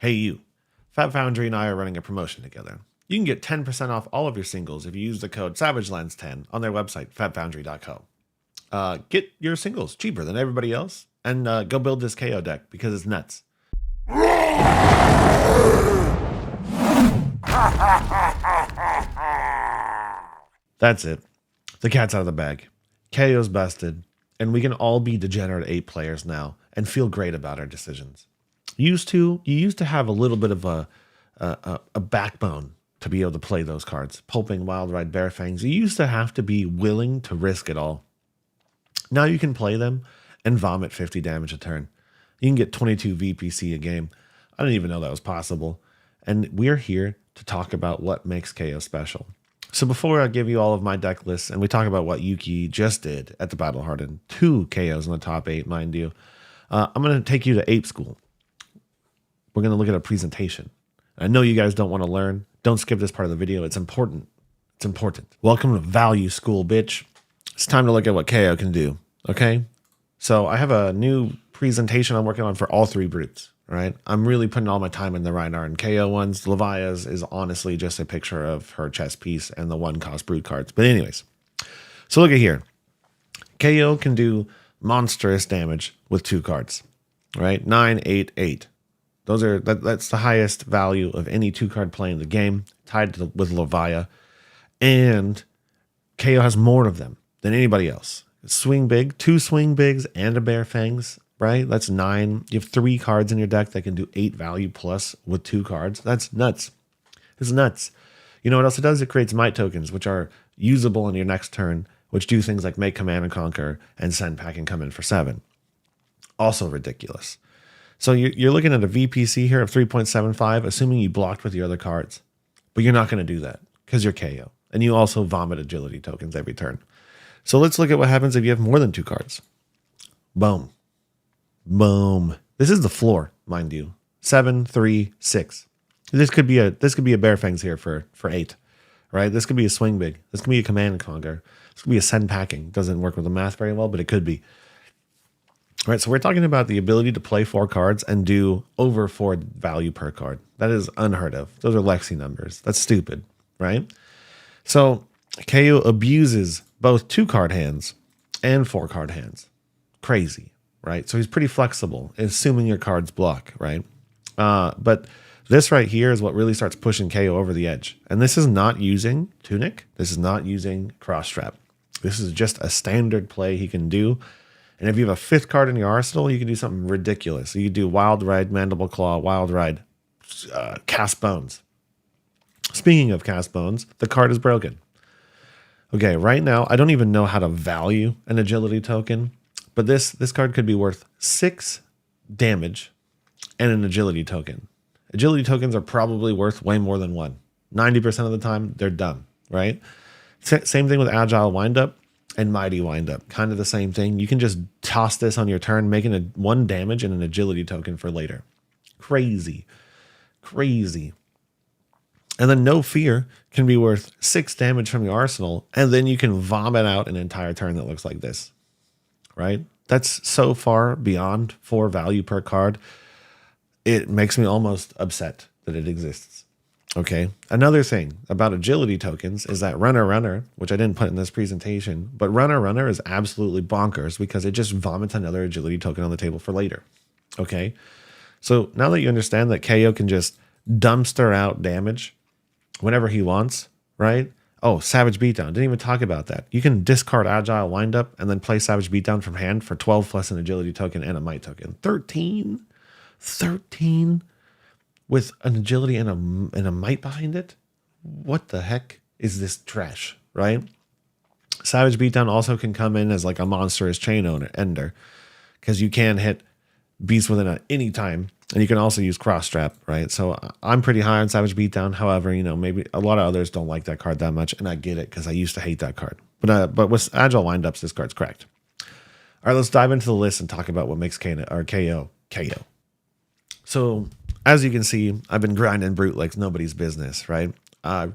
Hey you, Fab Foundry and I are running a promotion together. You can get 10% off all of your singles if you use the code savagelands10 on their website, fabfoundry.co. Get your singles cheaper than everybody else and go build this KO deck because it's nuts. That's it. The cat's out of the bag. KO's busted, and we can all be degenerate 8 players now and feel great about our decisions. You used to have a little bit of a backbone to be able to play those cards. Pulping, Wild Ride, Bear Fangs. You used to have to be willing to risk it all. Now you can play them and vomit 50 damage a turn. You can get 22 VPC a game. I didn't even know that was possible. And we're here to talk about what makes KO special. So before I give you all of my deck lists and we talk about what Yuki just did at the Battle Hardened, 2 KOs in the top 8, mind you, I'm going to take you to Ape School. We're going to look at a presentation. I know you guys don't want to learn. Don't skip this part of the video. It's important. It's important. Welcome to Value School, bitch. It's time to look at what KO can do. Okay? So I have a new presentation I'm working on for all 3 brutes. Right? I'm really putting all my time in the Rhinar and KO ones. Levia's is honestly just a picture of her chess piece and the 1-cost brute cards. But anyways, so look at here. KO can do monstrous damage with 2 cards. Right? 9, 8, 8. That's the highest value of any 2-card play in the game, tied with Levia. And KO has more of them than anybody else. Swing big, 2 swing bigs and a Bear Fangs. Right? That's 9. You have 3 cards in your deck that can do 8 value plus with 2 cards. That's nuts. It's nuts. You know what else it does? It creates might tokens, which are usable in your next turn, which do things like make command and conquer and send pack and come in for 7. Also ridiculous. So you're looking at a VPC here of 3.75, assuming you blocked with your other cards. But you're not going to do that because you're KO. And you also vomit agility tokens every turn. So let's look at what happens if you have more than 2 cards. Boom. Boom. This is the floor, mind you. 7, 3, 6. This could be a Bear Fangs here for 8. Right? This could be a swing big. This could be a command and conquer. This could be a send packing. Doesn't work with the math very well, but it could be. All right, so we're talking about the ability to play 4 cards and do over 4 value per card. That is unheard of. Those are Lexi numbers. That's stupid, right? So KO abuses both 2-card hands and 4-card hands. Crazy. Right? So he's pretty flexible, assuming your cards block, right? But this right here is what really starts pushing KO over the edge. And this is not using Tunic. This is not using Cross Strap. This is just a standard play he can do. And if you have a 5th card in your arsenal, you can do something ridiculous. You can do Wild Ride, Mandible Claw, Wild Ride, Cast Bones. Speaking of Cast Bones, the card is broken. Okay, right now, I don't even know how to value an agility token. But this card could be worth 6 damage and an agility token. Agility tokens are probably worth way more than 1. 90% of the time, they're dumb, right? Same thing with Agile Windup and Mighty Windup. Kind of the same thing. You can just toss this on your turn, making 1 damage and an agility token for later. Crazy. Crazy. And then No Fear can be worth 6 damage from your arsenal, and then you can vomit out an entire turn that looks like this. Right? That's so far beyond 4 value per card. It makes me almost upset that it exists. Okay. Another thing about agility tokens is that Runner, which I didn't put in this presentation, but Runner is absolutely bonkers because it just vomits another agility token on the table for later. Okay. So now that you understand that KO can just dumpster out damage whenever he wants, right? Oh, Savage Beatdown. Didn't even talk about that. You can discard Agile Windup and then play Savage Beatdown from hand for 12 plus an agility token and a might token. 13? 13 with an agility and a might behind it? What the heck is this trash, right? Savage Beatdown also can come in as like a monstrous chain ender because you can hit beasts within any time. And you can also use Cross Strap, right? So I'm pretty high on Savage Beatdown. However, maybe a lot of others don't like that card that much, and I get it because I used to hate that card. But with Agile Windups, this card's cracked. All right, let's dive into the list and talk about what makes KO. So as you can see, I've been grinding brute like nobody's business, right?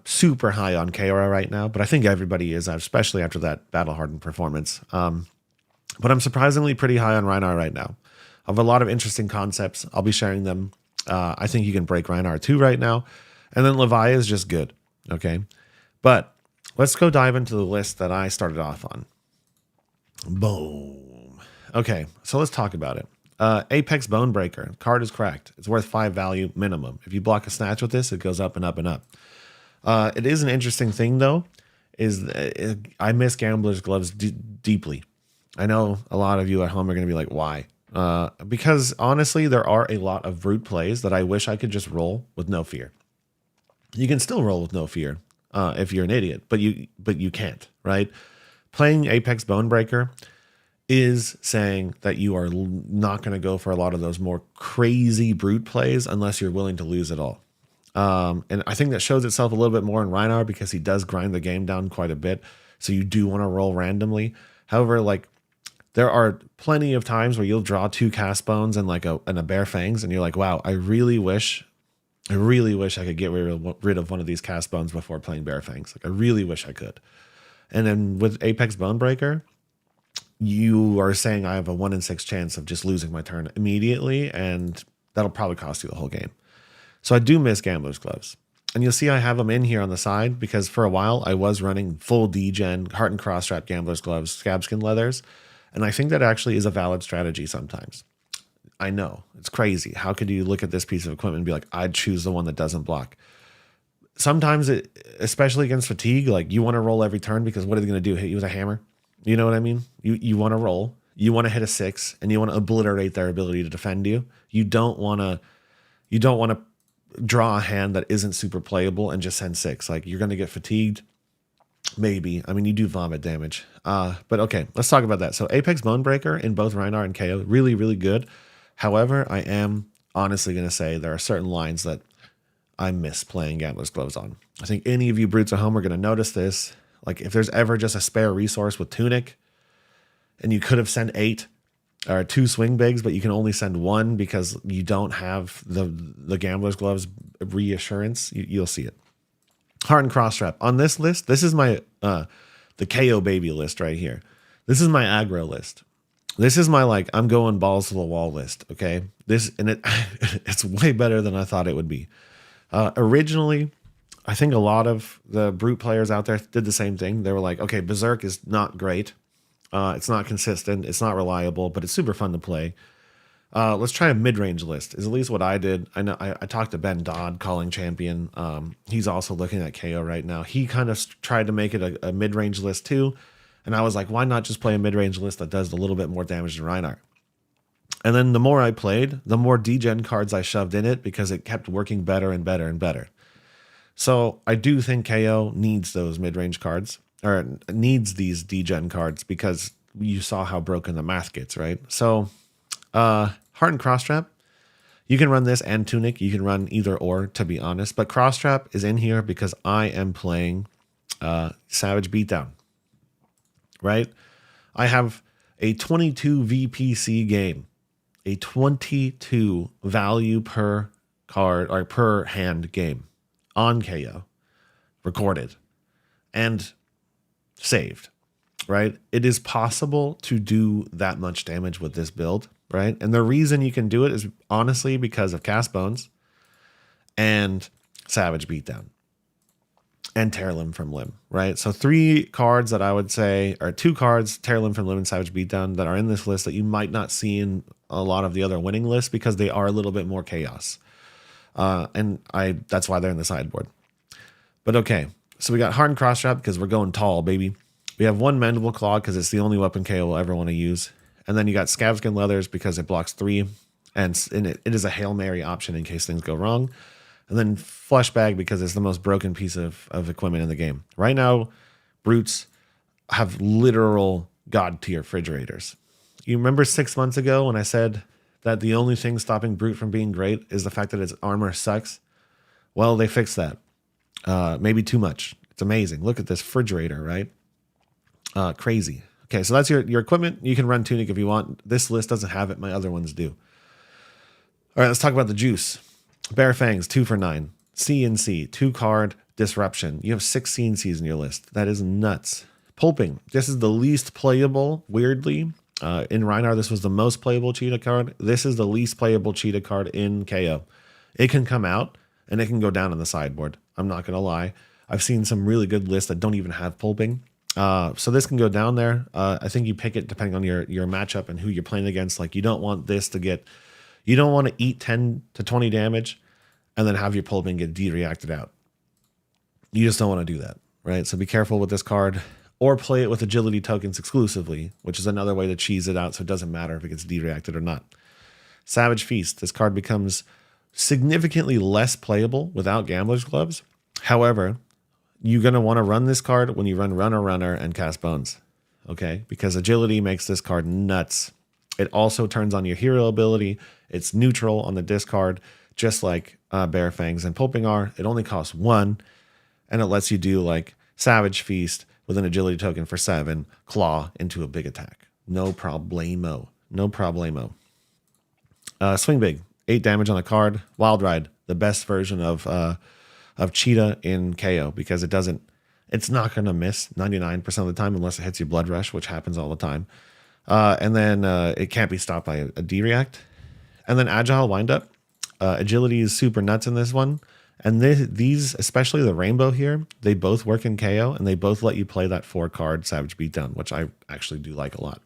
Super high on KO right now, but I think everybody is, especially after that Battle Hardened performance. But I'm surprisingly pretty high on Rhinar right now. I have a lot of interesting concepts. I'll be sharing them I think you can break Reinhardt too right now. And then Levi is just good. Okay. But let's go dive into the list that I started off on. Boom. Okay. So let's talk about it. Apex Bonebreaker. Card is cracked. It's worth 5 value minimum. If you block a snatch with this, it goes up and up and up. It is an interesting thing, though, I miss Gambler's Gloves deeply. I know a lot of you at home are going to be like, why? Because honestly, there are a lot of brute plays that I wish I could just roll with no fear. You can still roll with no fear if you're an idiot, but you can't, right? Playing Apex Bonebreaker is saying that you are not going to go for a lot of those more crazy brute plays unless you're willing to lose it all. And I think that shows itself a little bit more in Reinhardt because he does grind the game down quite a bit. So you do want to roll randomly. However, like there are plenty of times where you'll draw 2 cast bones and a bare fangs, and you're like, wow, I really wish I could get rid of one of these cast bones before playing bare fangs. Like I really wish I could. And then with Apex Bonebreaker, you are saying I have a 1 in 6 chance of just losing my turn immediately, and that'll probably cost you the whole game. So I do miss Gambler's Gloves. And you'll see I have them in here on the side because for a while I was running full D-Gen, Heart and Cross Strap Gambler's Gloves, Scabskin Leathers. And I think that actually is a valid strategy sometimes. I know, it's crazy. How could you look at this piece of equipment and be like, I'd choose the one that doesn't block? Sometimes, especially against fatigue, like you want to roll every turn because what are they going to do? Hit you with a hammer? You know what I mean? You want to roll. You want to hit a 6 and you want to obliterate their ability to defend you. You don't want to draw a hand that isn't super playable and just send 6. Like you're going to get fatigued. Maybe. I mean, you do vomit damage. But okay, let's talk about that. So Apex Bonebreaker in both Reinhardt and Kayo, really, really good. However, I am honestly going to say there are certain lines that I miss playing Gambler's Gloves on. I think any of you brutes at home are going to notice this. Like if there's ever just a spare resource with Tunic and you could have sent 8 or 2 swing bigs, but you can only send 1 because you don't have the Gambler's Gloves reassurance, you'll see it. Heart and Cross Strap. On this list, this is my the KO baby list right here. This is my aggro list. This is my like I'm going balls to the wall list, okay? It's way better than I thought it would be. Originally, I think a lot of the brute players out there did the same thing. They were like, okay, Berserk is not great. It's not consistent. It's not reliable, but it's super fun to play. Let's try a mid-range list is at least what I did. I know I talked to Ben Dodd, Calling Champion. He's also looking at KO right now. He kind of tried to make it a mid-range list too. And I was like, why not just play a mid-range list that does a little bit more damage than Reinhardt? And then the more I played, the more D-Gen cards I shoved in it because it kept working better and better and better. So I do think KO needs those mid-range cards, or needs these D-Gen cards because you saw how broken the math gets, right? So Heart and Cross Strap, you can run this and Tunic. You can run either or, to be honest. But Cross Strap is in here because I am playing Savage Beatdown, right? I have a 22 VPC game, a 22 value per card or per hand game on KO, recorded and saved, right? It is possible to do that much damage with this build, right? And the reason you can do it is honestly because of Cast Bones and Savage Beatdown and Tear Limb from Limb, right? So 3 cards that I would say, or 2 cards, Tear Limb from Limb and Savage Beatdown, that are in this list that you might not see in a lot of the other winning lists because they are a little bit more chaos. That's why they're in the sideboard. But okay, so we got Heart and Cross Strap because we're going tall, baby. We have 1 Mandible Claw because it's the only weapon KO will ever want to use. And then you got Scabskin Leathers because it blocks 3, and it is a Hail Mary option in case things go wrong. And then Flesh Bag because it's the most broken piece of equipment in the game. Right now, brutes have literal god tier refrigerators. You remember 6 months ago when I said that the only thing stopping brute from being great is the fact that its armor sucks? Well, they fixed that. Maybe too much. It's amazing. Look at this refrigerator, right? Crazy. Okay, so that's your equipment. You can run Tunic if you want. This list doesn't have it. My other ones do. All right, let's talk about the juice. Bare Fangs, 2 for 9. CNC, 2 card Disruption. You have 6 CNCs in your list. That is nuts. Pulping. This is the least playable, weirdly. In Reinhardt, this was the most playable cheetah card. This is the least playable cheetah card in KO. It can come out and it can go down on the sideboard. I'm not going to lie. I've seen some really good lists that don't even have pulping. So this can go down there. I think you pick it depending on your matchup and who you're playing against. Like you don't want this to get, you don't want to eat 10 to 20 damage and then have your pulping get de-reacted out. You just don't want to do that, right? So be careful with this card, or play it with agility tokens exclusively, which is another way to cheese it out so it doesn't matter if it gets de-reacted or not. Savage Feast. This card becomes significantly less playable without Gambler's Gloves. However, you're going to want to run this card when you run Runner and Cast Bones, okay? Because agility makes this card nuts. It also turns on your hero ability. It's neutral on the discard, just like Bare Fangs and Pulping are. It only costs 1, and it lets you do like Savage Feast with an agility token for 7, claw into a big attack. No problemo. No problemo. Swing Big, 8 damage on the card. Wild Ride, the best version of Cheetah in Kayo, because it's not going to miss 99% of the time unless it hits your Blood Rush, which happens all the time. And then it can't be stopped by a D-React. And then Agile Windup. Agility is super nuts in this one. And these, especially the Rainbow here, they both work in KO, and they both let you play that 4-card Savage Beatdown, which I actually do like a lot.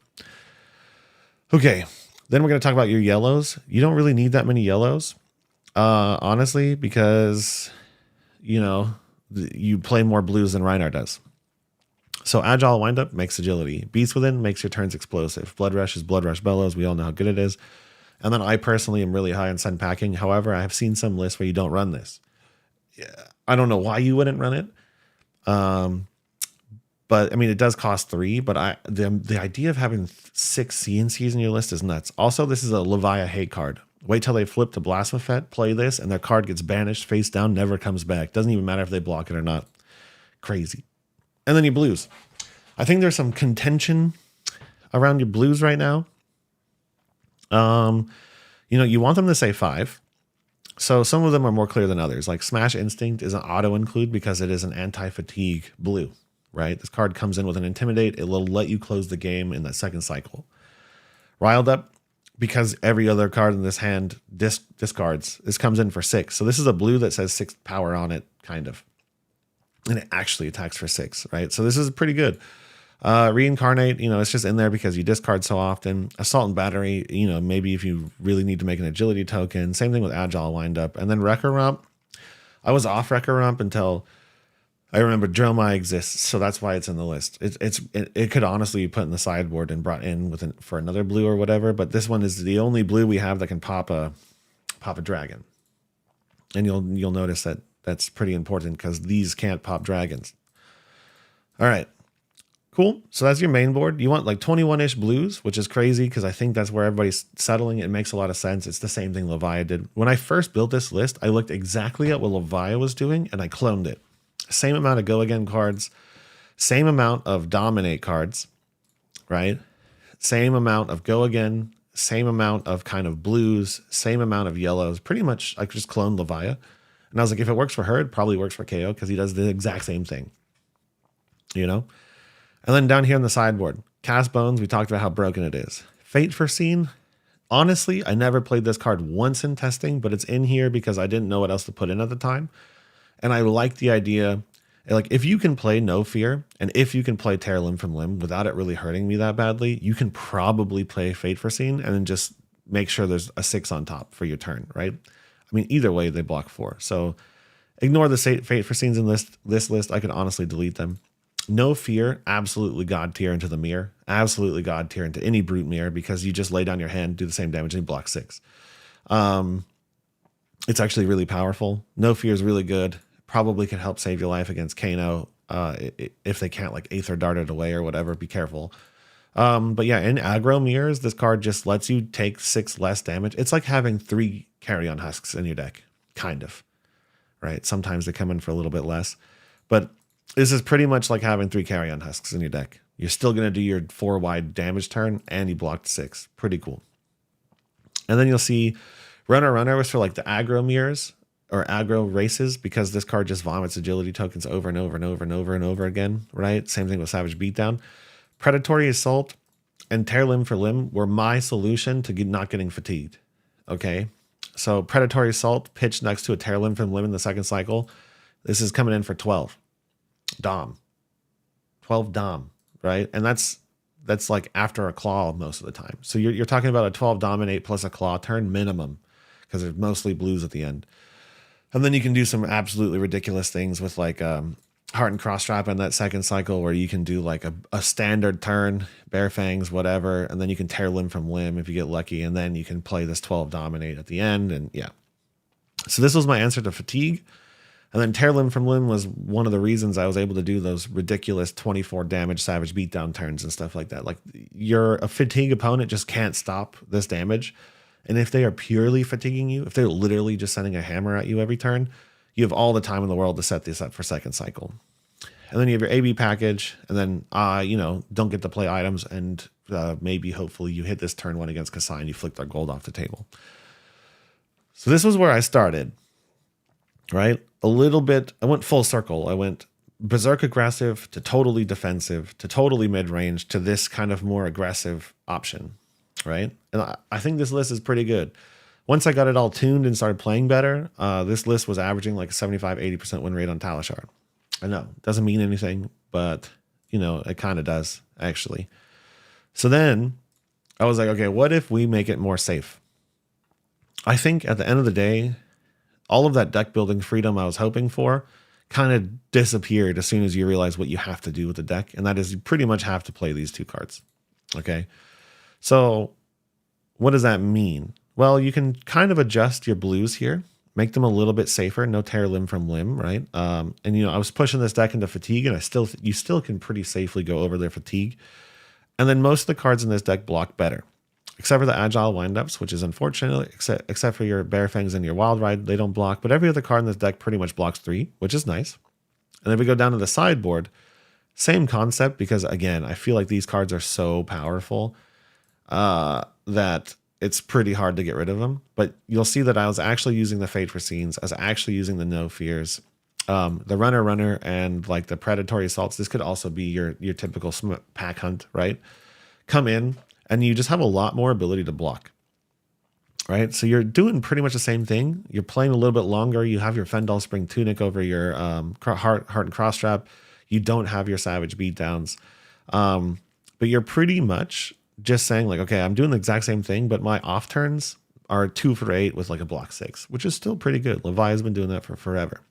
Okay, then we're going to talk about your yellows. You don't really need that many yellows, honestly, because, you know, you play more blues than Reinhardt does. So Agile Windup makes agility. Beast Within makes your turns explosive. Blood Rush is Blood Rush Bellows. We all know how good it is. And then I personally am really high on Sun Packing. However, I have seen some lists where you don't run this. I don't know why you wouldn't run it. But I mean, it does cost 3, but the idea of having 6 CNCs in your list is nuts. Also, this is a Leviah hate card. Wait till they flip to Blasphemous, play this, and their card gets banished face down, never comes back. Doesn't even matter if they block it or not. Crazy. And then your blues. I think there's some contention around your blues right now. You know, you want them to say 5. So some of them are more clear than others. Like Smash Instinct is an auto include because it is an anti-fatigue blue, right? This card comes in with an Intimidate. It will let you close the game in that second cycle. Riled Up, because every other card in this hand discards. This comes in for 6. So this is a blue that says 6 power on it, kind of. And it actually attacks for 6, right? So this is pretty good. Reincarnate, you know, it's just in there because you discard so often. Assault and Battery, you know, maybe if you really need to make an agility token. Same thing with Agile Windup. And then Wrecker Rump. I was off Wrecker Rump until I remember Dromai exists, so that's why it's in the list. It could honestly be put in the sideboard and brought in for another blue or whatever, but this one is the only blue we have that can pop a dragon. And you'll notice that that's pretty important because these can't pop dragons. All right. Cool. So that's your main board. You want like 21-ish blues, which is crazy because I think that's where everybody's settling. It makes a lot of sense. It's the same thing Leviah did. When I first built this list, I looked exactly at what Leviah was doing and I cloned it. Same amount of Go Again cards, same amount of Dominate cards, right? Same amount of Go Again, same amount of kind of blues, same amount of yellows. Pretty much I just cloned Leviah. And I was like, if it works for her, it probably works for KO because he does the exact same thing, you know? And then down here on the sideboard, Cast Bones, we talked about how broken it is. Fate Foreseen, honestly, I never played this card once in testing, but it's in here because I didn't know what else to put in at the time. And I like the idea, like if you can play No Fear, and if you can play Tear Limb from Limb without it really hurting me that badly, you can probably play Fate Foreseen and then just make sure there's a 6 on top for your turn, right? I mean, either way, they block 4. So ignore the Fate Foreseens in this list. I could honestly delete them. No Fear, absolutely God tier into the mirror. Absolutely God tier into any brute mirror because you just lay down your hand, do the same damage, and block 6. It's actually really powerful. No Fear is really good. Probably can help save your life against Kano if they can't like Aether Dart it away or whatever. Be careful. But yeah, in aggro mirrors, this card just lets you take 6 less damage. It's like having 3 Carrion Husks in your deck, kind of, right? Sometimes they come in for a little bit less, but this is pretty much like having 3 Carrion Husks in your deck. You're still going to do your 4 wide damage turn and you blocked 6. Pretty cool. And then you'll see Runner was for like the aggro mirrors or aggro races because this card just vomits agility tokens over and over and over and over and over again, right? Same thing with Savage Beatdown. Predatory Assault and Tear Limb for Limb were my solution to not getting fatigued, okay? So Predatory Assault pitched next to a Tear Limb from Limb in the second cycle. This is coming in for 12 Dom. 12 Dom, right? And that's like after a claw most of the time. So you're talking about a 12 dominate plus a claw turn minimum, because there's mostly blues at the end. And then you can do some absolutely ridiculous things with like Heart and Cross Trap in that second cycle, where you can do like a standard turn, Bare Fangs, whatever, and then you can Tear Limb from Limb if you get lucky, and then you can play this 12 dominate at the end, and yeah. So this was my answer to Fatigue. And then Tear Limb from Limb was one of the reasons I was able to do those ridiculous 24 damage Savage Beatdown turns and stuff like that. Like, a Fatigue opponent just can't stop this damage. And if they are purely fatiguing you, if they're literally just sending a hammer at you every turn, you have all the time in the world to set this up for second cycle. And then you have your AB package, and then, don't get to play items, and maybe, hopefully, you hit this turn one against Kasai and you flick their gold off the table. So this was where I started, right? A little bit, I went full circle. I went Berserk aggressive to totally defensive to totally mid-range to this kind of more aggressive option, right? And I think this list is pretty good. Once I got it all tuned and started playing better, this list was averaging like a 75-80% win rate on Talishar. I know, it doesn't mean anything, but, it kind of does, actually. So then I was like, okay, what if we make it more safe? I think at the end of the day, all of that deck building freedom I was hoping for kind of disappeared as soon as you realize what you have to do with the deck. And that is, you pretty much have to play these two cards. Okay. So what does that mean? Well, you can kind of adjust your blues here, make them a little bit safer. No Tear Limb from Limb, right? And I was pushing this deck into Fatigue, and you still can pretty safely go over their Fatigue. And then most of the cards in this deck block better, except for the Agile Windups, which is unfortunate, except for your Bare Fangs and your Wild Ride, they don't block. But every other card in this deck pretty much blocks 3, which is nice. And then we go down to the sideboard, same concept, because again, I feel like these cards are so powerful that it's pretty hard to get rid of them. But you'll see that I was actually using the Fate for Scenes. I was actually using the No Fears. The Runner, and like the Predatory Assaults. This could also be your typical pack hunt, right? Come in, and you just have a lot more ability to block, right? So you're doing pretty much the same thing. You're playing a little bit longer. You have your Fendal Spring Tunic over your Heart and Cross Trap. You don't have your Savage Beatdowns. But you're pretty much just saying like, okay, I'm doing the exact same thing, but my off turns are 2 for 8 with like a block 6, which is still pretty good. Levi has been doing that for forever.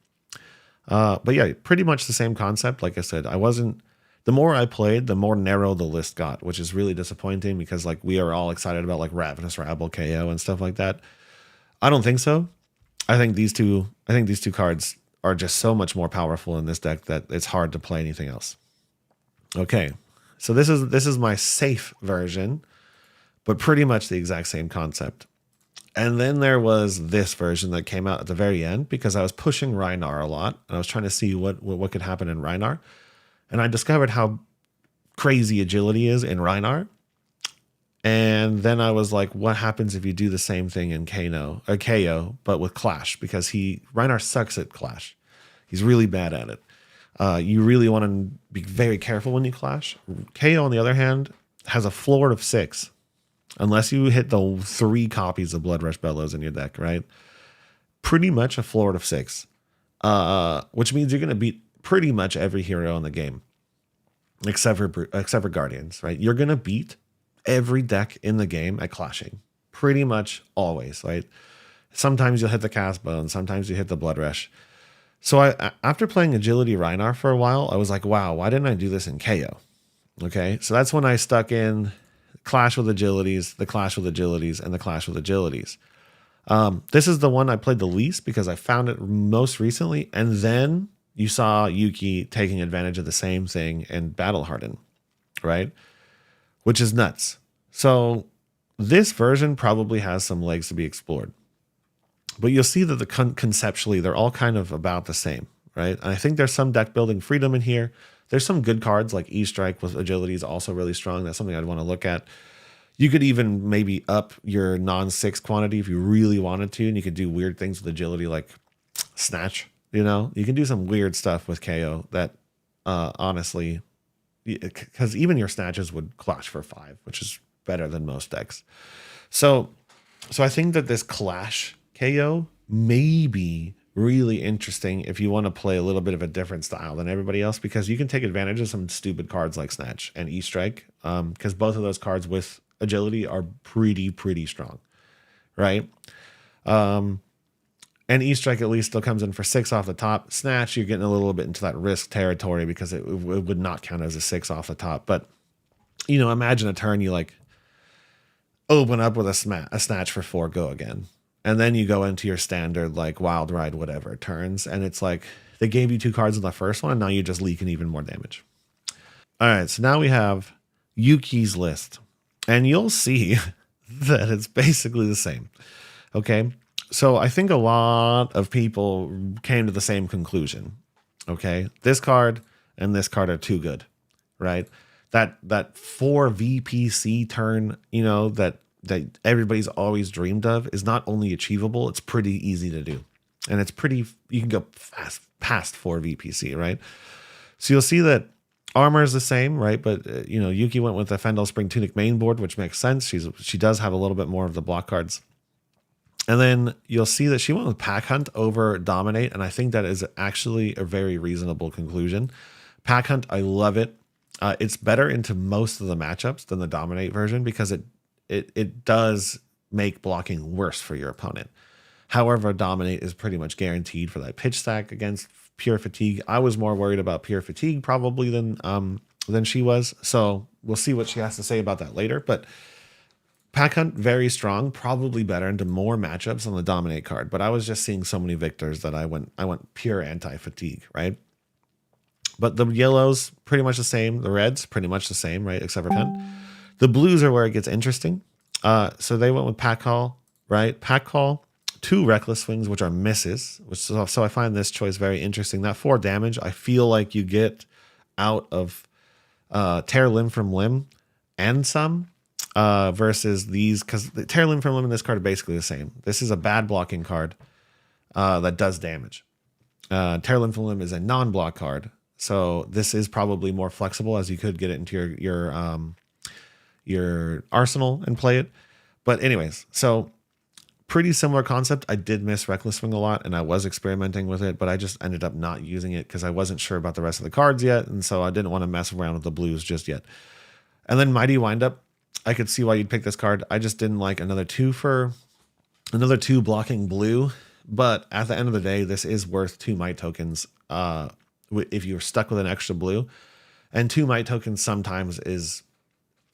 But yeah, pretty much the same concept. Like I said, the more I played, the more narrow the list got, which is really disappointing because like we are all excited about like Ravenous Rabble KO and stuff like that. I don't think so. I think these two cards are just so much more powerful in this deck that it's hard to play anything else. Okay. So this is my safe version, but pretty much the exact same concept. And then there was this version that came out at the very end because I was pushing Rhinar a lot and I was trying to see what could happen in Rhinar. And I discovered how crazy agility is in Rhinar. And then I was like, what happens if you do the same thing in Kayo, but with Clash? Because Rhinar sucks at Clash. He's really bad at it. You really want to be very careful when you Clash. Kayo, on the other hand, has a floor of 6. Unless you hit the 3 copies of Blood Rush Bellows in your deck, right? Pretty much a floor of 6. Which means you're going to beat pretty much every hero in the game. Except for Guardians, right? You're going to beat every deck in the game at clashing. Pretty much always, right? Sometimes you'll hit the Cast Bone. Sometimes you hit the Blood Rush. So after playing Agility Rhinar for a while, I was like, wow, why didn't I do this in KO? Okay, so that's when I stuck in Clash with Agilities, the Clash with Agilities, and the Clash with Agilities. This is the one I played the least because I found it most recently. And then you saw Yuki taking advantage of the same thing in Battle Harden, right? Which is nuts. So this version probably has some legs to be explored. But you'll see that conceptually, they're all kind of about the same, right? And I think there's some deck building freedom in here. There's some good cards like E-Strike with Agility is also really strong. That's something I'd want to look at. You could even maybe up your non-6 quantity if you really wanted to, and you could do weird things with Agility like Snatch. You can do some weird stuff with KO that honestly, because even your Snatches would clash for 5, which is better than most decks. So I think that this Clash Kayo may be really interesting if you want to play a little bit of a different style than everybody else, because you can take advantage of some stupid cards like Snatch and E-Strike, because both of those cards with agility are pretty strong, right? And E-Strike at least still comes in for 6 off the top. Snatch, you're getting a little bit into that risk territory because it would not count as a 6 off the top. But, you know, imagine a turn you like open up with a Snatch for 4, go again. And then you go into your standard like Wild Ride, whatever turns. And it's like they gave you 2 cards in the first one, and now you're just leaking even more damage. All right, so now we have Yuki's list. And you'll see that it's basically the same. Okay. So I think a lot of people came to the same conclusion. Okay. This card and this card are too good, right? That 4 VPC turn, you know, that everybody's always dreamed of is not only achievable, it's pretty easy to do. And it's pretty, you can go fast past 4 VPC, right? So you'll see that armor is the same, right? But, you know, Yuki went with the Fendel Spring Tunic main board, which makes sense. She does have a little bit more of the block cards. And then you'll see that she went with Pack Hunt over Dominate, and I think that is actually a very reasonable conclusion. Pack Hunt, I love it. It's better into most of the matchups than the Dominate version because it does make blocking worse for your opponent. However, Dominate is pretty much guaranteed for that pitch stack against Pure Fatigue. I was more worried about Pure Fatigue probably than she was, so we'll see what she has to say about that later. But Pack Hunt, very strong, probably better into more matchups on the Dominate card. But I was just seeing so many victors that I went pure anti-fatigue, right? But the yellows, pretty much the same. The reds, pretty much the same, right? Except for 10. The blues are where it gets interesting. So they went with Pack Call, right? Pack Call, 2 Reckless Swings, which are misses. So I find this choice very interesting. That 4 damage, I feel like you get out of Tear Limb from Limb and some. Versus these, because the Tear Limb from Limb in this card are basically the same. This is a bad blocking card that does damage. Tear Limb from Limb is a non-block card, so this is probably more flexible, as you could get it into your arsenal and play it. But anyways, so pretty similar concept. I did miss Reckless Swing a lot, and I was experimenting with it, but I just ended up not using it because I wasn't sure about the rest of the cards yet, and so I didn't want to mess around with the blues just yet. And then Mighty Windup, I could see why you'd pick this card. I just didn't like another 2 blocking blue. But at the end of the day, this is worth 2 might tokens if you're stuck with an extra blue. And 2 might tokens sometimes is,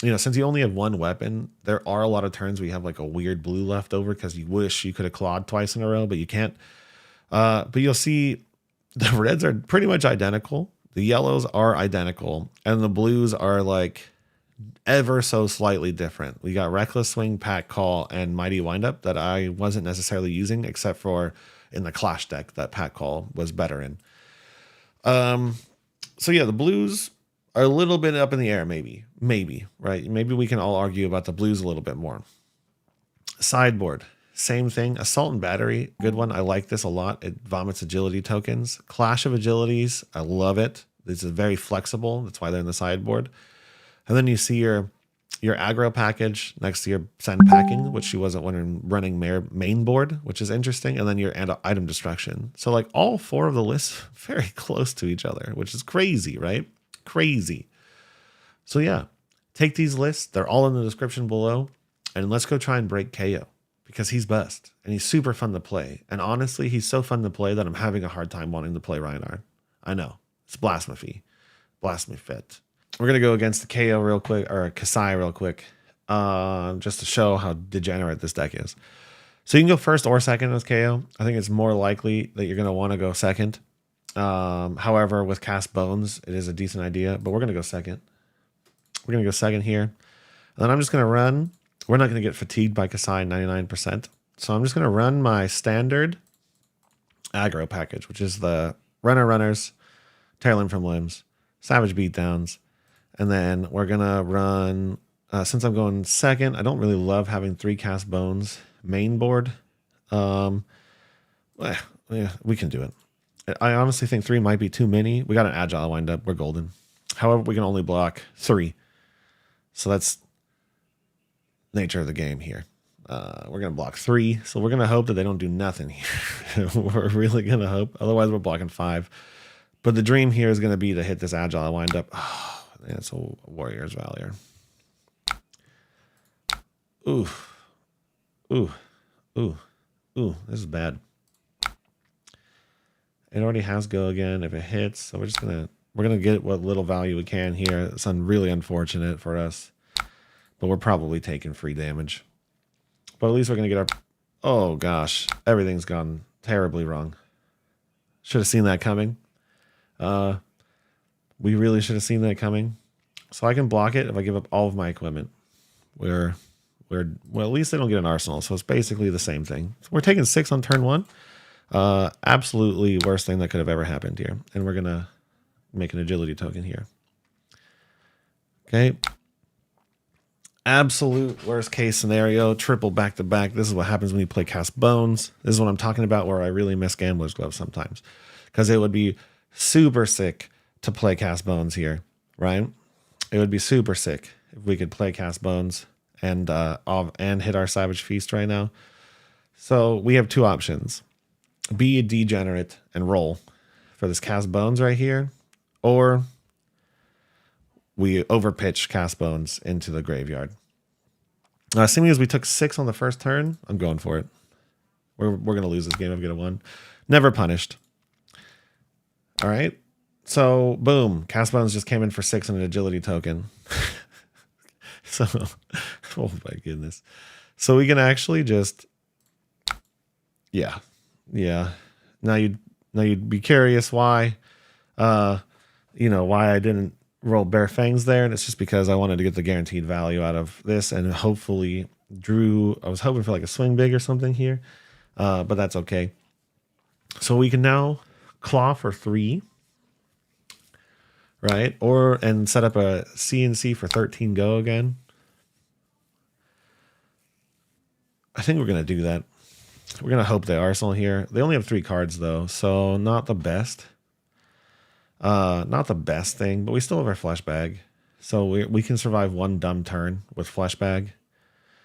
you know, since you only have 1 weapon, there are a lot of turns where you have like a weird blue left over because you wish you could have clawed twice in a row, but you can't. But you'll see the reds are pretty much identical. The yellows are identical. And the blues are like ever so slightly different. We got Reckless Swing, Pack Call, and Mighty Windup that I wasn't necessarily using, except for in the Clash deck that Pack Call was better in. So yeah, the blues are a little bit up in the air, maybe, right? Maybe we can all argue about the blues a little bit more. Sideboard, same thing. Assault and Battery, good one. I like this a lot. It vomits agility tokens. Clash of Agilities, I love it. This is very flexible. That's why they're in the sideboard. And then you see your aggro package next to your send packing, which she wasn't running main board, which is interesting. And then your item destruction. So like all 4 of the lists very close to each other, which is crazy, right? Crazy. So yeah, take these lists. They're all in the description below. And let's go try and break Kayo because he's best and he's super fun to play. And honestly, he's so fun to play that I'm having a hard time wanting to play Reinhardt. I know. It's blasphemy. Blasphemy fit. We're going to go against the Kayo real quick, or Kasai real quick, just to show how degenerate this deck is. So you can go first or second with Kayo. I think it's more likely that you're going to want to go second. However, with Cast Bones, it is a decent idea, but we're going to go second. We're going to go second here. And then I'm just going to run. We're not going to get fatigued by Kasai 99%. So I'm just going to run my standard aggro package, which is the Runners, Tear Limb from Limbs, Savage Beatdowns. And then we're going to run, since I'm going second, I don't really love having 3 Cast Bones main board. Yeah, we can do it. I honestly think 3 might be too many. We got an Agile Windup. We're golden. However, we can only block 3. So that's nature of the game here. We're going to block 3. So we're going to hope that they don't do nothing here. We're really going to hope. Otherwise, we're blocking 5. But the dream here is going to be to hit this agile wind up. Oh, it's a warrior's valor. Ooh. Ooh. Ooh. Ooh. This is bad. It already has go again if it hits. So we're gonna get what little value we can here. It's really unfortunate for us. But we're probably taking free damage. But at least we're going to get our... Oh, gosh. Everything's gone terribly wrong. Should have seen that coming. We really should have seen that coming. So I can block it if I give up all of my equipment. Well, at least they don't get an arsenal. So it's basically the same thing. So we're taking 6 on turn 1. Absolutely worst thing that could have ever happened here. And we're going to make an agility token here. Okay. Absolute worst case scenario, triple back to back. This is what happens when you play Cast Bones. This is what I'm talking about, where I really miss Gambler's Glove sometimes. Because it would be super sick to play Cast Bones here, right? It would be super sick if we could play Cast Bones and hit our Savage Feast right now. So we have 2 options. Be a degenerate and roll for this Cast Bones right here, or we overpitch Cast Bones into the graveyard. Seeming as we took 6 on the first turn, I'm going for it. We're going to lose this game if we get a 1. Never punished. All right. So, boom. Cast Bones just came in for 6 on an agility token. So, oh my goodness. So we can actually just... Yeah. Now you'd be curious why, why I didn't roll Bare Fangs there, and it's just because I wanted to get the guaranteed value out of this, and hopefully I was hoping for like a swing big or something here, but that's okay. So we can now claw for 3, right? And set up a CNC for 13 go again. I think we're going to do that. We're going to hope they arsenal here. They only have 3 cards though, so not the best. Not the best thing, but we still have our flesh bag. So we can survive 1 dumb turn with flesh bag.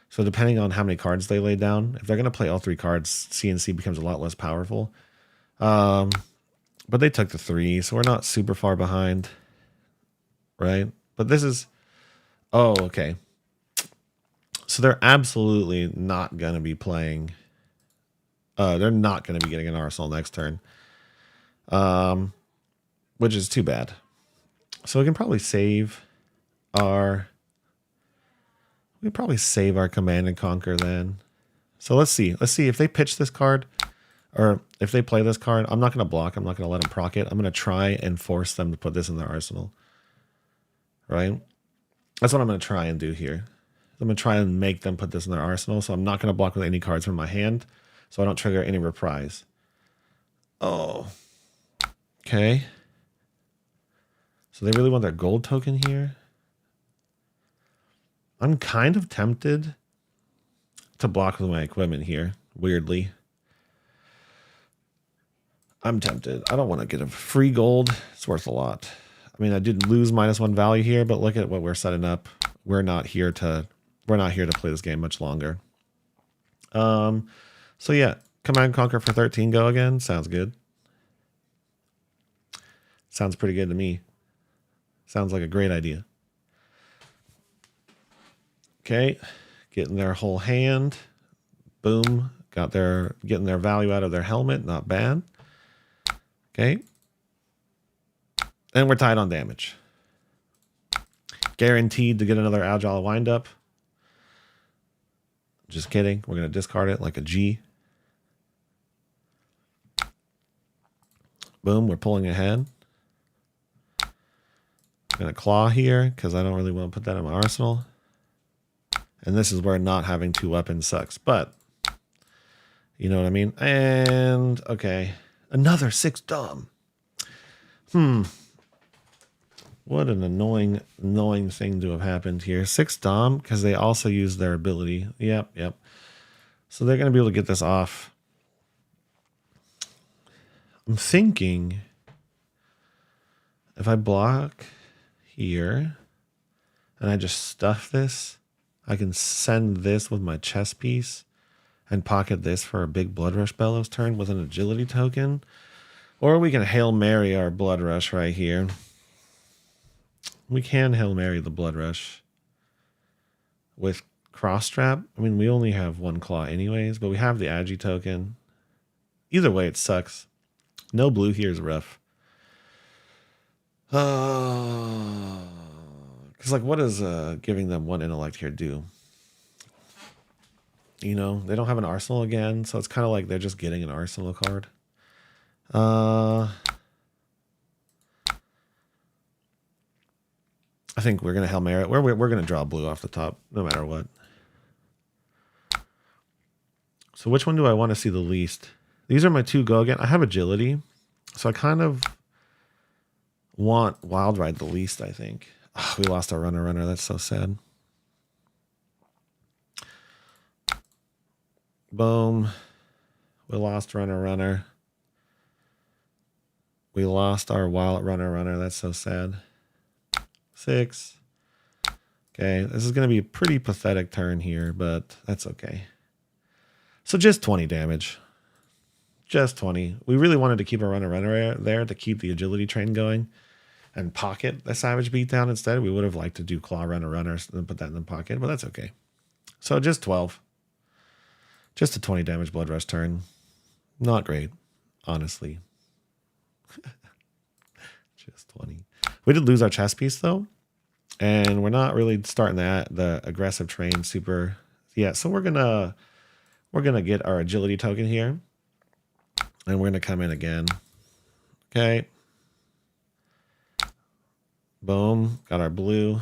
So depending on how many cards they lay down, if they're going to play all 3 cards, CNC becomes a lot less powerful. But they took the 3, so we're not super far behind. Right? But this is... Oh, okay. So they're absolutely not going to be playing... they're not going to be getting an arsenal next turn. Which is too bad. So we can probably save our... We can probably save our Command and Conquer then. So let's see. Let's see if they pitch this card, or if they play this card. I'm not going to block. I'm not going to let them proc it. I'm going to try and force them to put this in their arsenal. Right? That's what I'm going to try and do here. I'm going to try and make them put this in their arsenal. So I'm not going to block with any cards from my hand, so I don't trigger any reprise. Oh. Okay. So they really want their gold token here. I'm kind of tempted to block with my equipment here, weirdly. I'm tempted. I don't want to get a free gold. It's worth a lot. I mean, I did lose -1 value here, but look at what we're setting up. We're not here to play this game much longer. So yeah, Command and Conquer for 13 go again. Sounds good. Sounds pretty good to me. Sounds like a great idea. Okay, getting their whole hand. Boom, getting their value out of their helmet. Not bad. Okay, and we're tied on damage. Guaranteed to get another agile windup. Just kidding. We're gonna discard it like a G. Boom, we're pulling ahead. I'm gonna claw here because I don't really want to put that in my arsenal. And this is where not having 2 weapons sucks, but you know what I mean? And okay, another 6 dumb. What an annoying thing to have happened here. 6 dom because they also use their ability. Yep. So they're going to be able to get this off. I'm thinking if I block here and I just stuff this, I can send this with my chess piece and pocket this for a big Blood Rush Bellows turn with an agility token. Or we can Hail Mary our Blood Rush right here. We can Hail Mary the Blood Rush with Cross Strap. I mean, we only have one claw anyways, but we have the Agi token. Either way, it sucks. No blue here is rough. Because, like, what does giving them one intellect here do? You know, they don't have an arsenal again, so it's kind of like they're just getting an arsenal card. I think we're going to Hail Mary it. We're going to draw blue off the top, no matter what. So which one do I want to see the least? These are my two go again. I have agility, so I kind of want Wild Ride the least, I think. Oh, we lost our runner. That's so sad. Boom. We lost runner. We lost our wild runner. That's so sad. 6. Okay, this is going to be a pretty pathetic turn here, but that's okay. So just 20 damage. Just 20. We really wanted to keep a runner there to keep the agility train going and pocket the Savage Beatdown instead. We would have liked to do Claw runner and put that in the pocket, but that's okay. So just 12. Just a 20 damage Blood Rush turn. Not great, honestly. Just 20. We did lose our chess piece though, and we're not really starting the aggressive train super. Yeah, so we're gonna get our agility token here, and we're gonna come in again. Okay. Boom. Got our blue.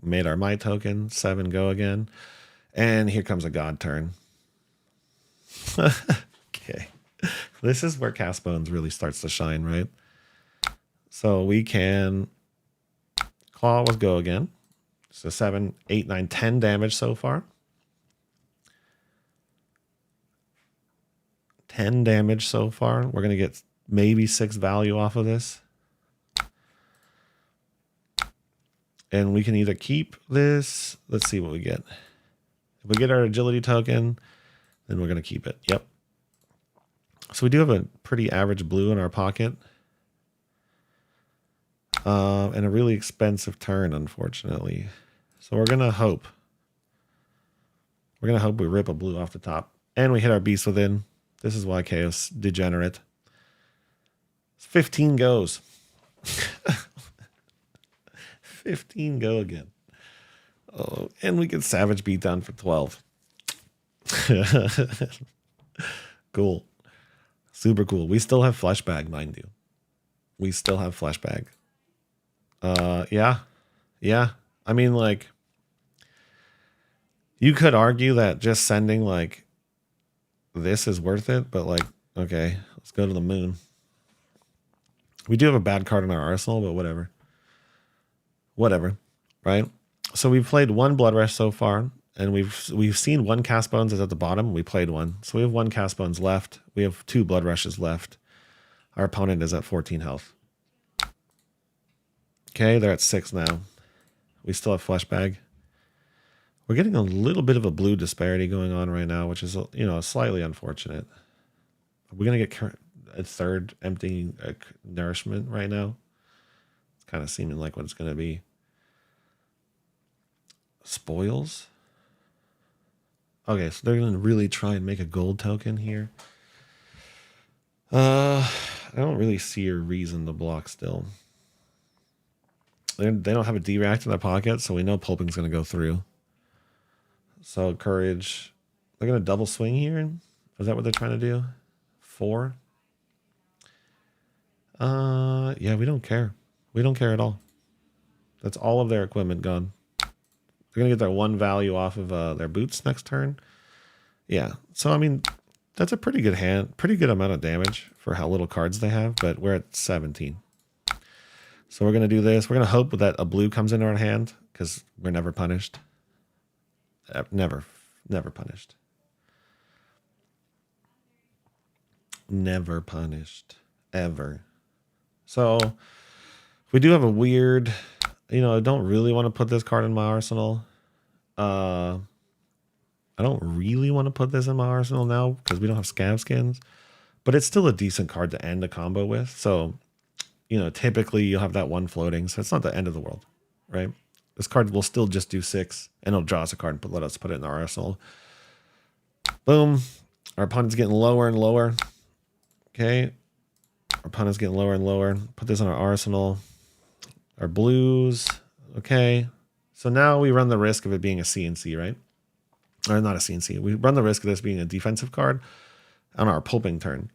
Made our might token. 7 go again, and here comes a god turn. Okay. This is where Cast Bones really starts to shine, right? So we can Claw with go again. So 7, 8, 9, 10 damage so far. 10 damage so far. We're going to get maybe 6 value off of this. And we can either keep this. Let's see what we get. If we get our agility token, then we're going to keep it. Yep. So we do have a pretty average blue in our pocket. And a really expensive turn, unfortunately. So we're going to hope. We're going to hope we rip a blue off the top. And we hit our beast within. This is why Kayos degenerate. 15 goes. 15 go again. Oh, and we get Savage Beatdown for 12. Cool. Super cool. We still have Fleshbag, mind you. We still have Fleshbag. Yeah. I mean, like, you could argue that just sending, like, this is worth it, but, like, okay, let's go to the moon. We do have a bad card in our arsenal, but whatever. Whatever, right? So we've played one Blood Rush so far, and we've seen one Cast Bones is at the bottom. We played one. So we have one Cast Bones left. We have 2 Blood Rushes left. Our opponent is at 14 health. Okay, they're at 6 now. We still have Fleshbag. We're getting a little bit of a blue disparity going on right now, which is, you know, slightly unfortunate. Are we going to get a third empty nourishment right now? It's kind of seeming like what it's going to be. Spoils? Okay, so they're going to really try and make a gold token here. I don't really see a reason to block still. They don't have a D-React in their pocket, so we know Pulping's going to go through. So Courage. They're going to double swing here? Is that what they're trying to do? 4? Yeah, we don't care. We don't care at all. That's all of their equipment gone. They're going to get their 1 value off of their boots next turn. Yeah. So, I mean, that's a pretty good hand. Pretty good amount of damage for how little cards they have, but we're at 17. So we're going to do this. We're going to hope that a blue comes into our hand because we're never punished. Never punished. Never punished. Ever. So we do have a weird, you know, I don't really want to put this card in my arsenal. I don't really want to put this in my arsenal now because we don't have scab skins, but it's still a decent card to end a combo with. So, you know, typically you'll have that one floating, so it's not the end of the world, right? This card will still just do 6, and it'll draw us a card and let us put it in our arsenal. Boom. Our opponent's getting lower and lower. Okay. Our opponent's getting lower and lower. Put this in our arsenal. Our blues. Okay. So now we run the risk of it being a CNC, right? Or not a CNC. We run the risk of this being a defensive card on our pulping turn.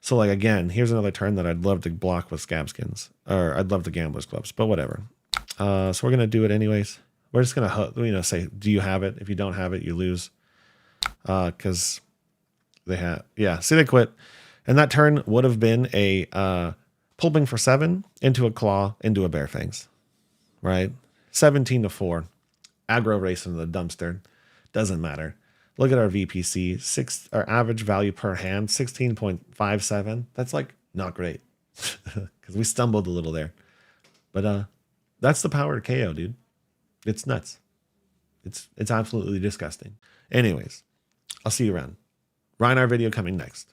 So like, again, here's another turn that I'd love to block with scab skins, or I'd love the gambler's clubs, but whatever. So we're going to do it anyways. We're just going to, you know, say, do you have it? If you don't have it, you lose. Cause they have, yeah, see, they quit. And that turn would have been a, pulping for 7 into a claw, into a bear fangs, right? 17-4, aggro race into the dumpster. Doesn't matter. Look at our VPC, our average value per hand, 16.57. That's like not great because we stumbled a little there. But that's the power of KO, dude. It's nuts. It's absolutely disgusting. Anyways, I'll see you around. Rhinar video coming next.